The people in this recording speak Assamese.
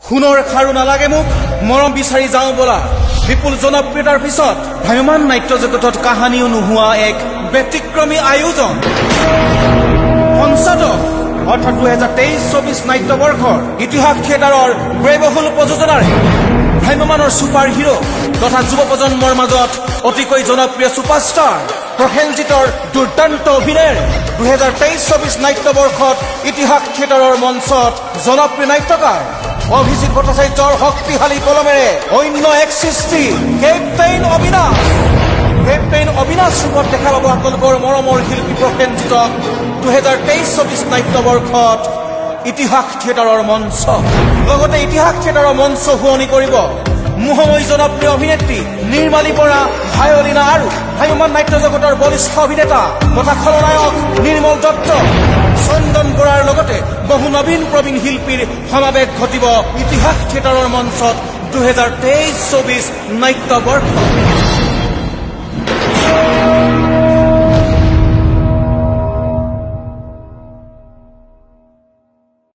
খুনৰ খাৰু নালাগে মোক মৰম বিচাৰি যাওঁ বলা বিপুল জনপ্ৰিয়তাৰ পিছত ভ্ৰাম্যমান নাট্য জগতত কাহানিও নোহোৱা এক ব্যতিক্ৰমী আয়োজন পঞ্চদশ অৰ্থাৎ 2023-24 নাট্যবৰ্ষৰ ইতিহাস থিয়েটাৰৰ ব্যয়বহুল প্ৰযোজনাৰে ভ্ৰাম্যমানৰ ছুপাৰ হিৰো তথা যুৱ প্ৰজন্মৰ মাজত অতিকৈ জনপ্ৰিয় ছুপাৰষ্টাৰ প্ৰসেনজিতৰ দুৰ্দান্ত অভিনয়েৰে 2023-24 নাট্যবৰ্ষত ইতিহাস থিয়েটাৰৰ মঞ্চত জনপ্ৰিয় নাট্যকাৰ অভিজিৎ ভট্টাচাৰ্যৰ শক্তিশালী কলমেৰে অন্য এক সৃষ্টি কেপ্টেইন অবিনাশ ৰূপত দেখা পাব আপোনালোকৰ মৰমৰ শিল্পী প্ৰসেনজিতক 2023-24 নাট্যবৰ্ষত ইতিহাস থিয়েটাৰৰ মঞ্চ লগতে ইতিহাস থিয়েটাৰৰ মঞ্চ শুৱনি কৰিব মোহময়ী জনপ্ৰিয় অভিনেত্ৰী নিৰ্মালী বৰা ভায়লিনা আৰু ভ্ৰাম্যমান নাট্য জগতৰ বলিষ্ঠ অভিনেতা তথা খলনায়ক নিৰ্মল দত্ত চন্দন বৰাৰ লগতে বহু নবীন প্ৰবীণ শিল্পীৰ সমাৱেশ ঘটিব ইতিহাস থিয়েটাৰৰ মঞ্চত 2023-24 নাট্যবৰ্ষ